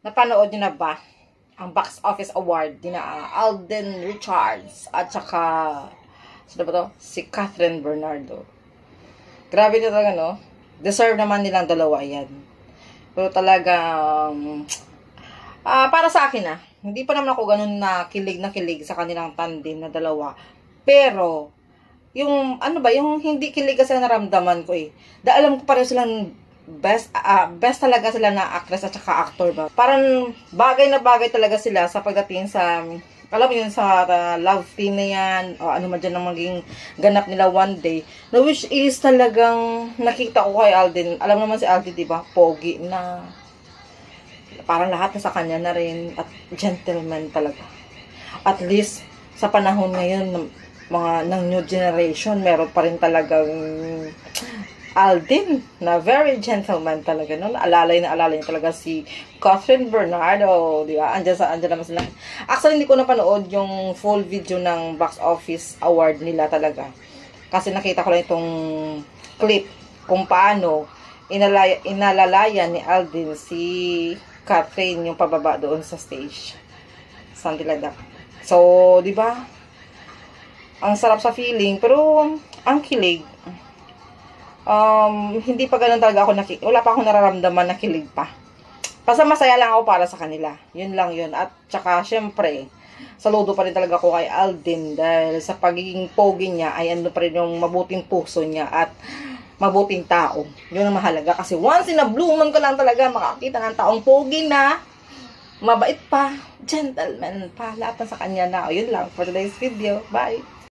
Napanood niyo na ba ang box office award ni Alden Richards at saka sino ba to? Si Catherine Bernardo. Grabe na talaga, no? Deserve naman nilang dalawa yan. Pero talagang para sa akin hindi pa naman ako ganun na kilig sa kanilang tandem na dalawa. Pero yung yung hindi kilig kasi naramdaman ko dahil alam ko pareho silang best talaga sila na actress at saka actor ba. Parang bagay na bagay talaga sila sa pagdating sa alam mo yun sa love team na yan o ano man dyan ang maging ganap nila one day. No, which is talagang nakita ko kay Alden. Alam naman si Alden, diba? Pogi na parang lahat na sa kanya na rin at gentleman talaga. At least sa panahon ngayon ng new generation, meron pa rin talagang Alden na very gentleman talaga noon. Alalay niya talaga si Catherine Bernardo, di ba? Andiyan naman sila. Actually, hindi ko napanood yung full video ng box office award nila talaga. Kasi nakita ko lang itong clip kung paano inalalayan ni Alden si Catherine yung pababa doon sa stage. Something like that. So, di ba? Ang sarap sa feeling, pero ang kilig. Hindi pa ganun talaga ako wala pa akong nararamdaman na kilig pa. Basta masaya lang ako para sa kanila. Yun lang yun. At saka, syempre, saludo pa rin talaga ako kay Alden dahil sa pagiging pogi niya ay ano pa rin yung mabuting puso niya at mabuting tao. Yun ang mahalaga. Kasi once in a blue moon ko lang talaga makakita ng taong pogi na mabait pa, gentleman pa, lahat na sa kanya na. Yun lang for today's video. Bye!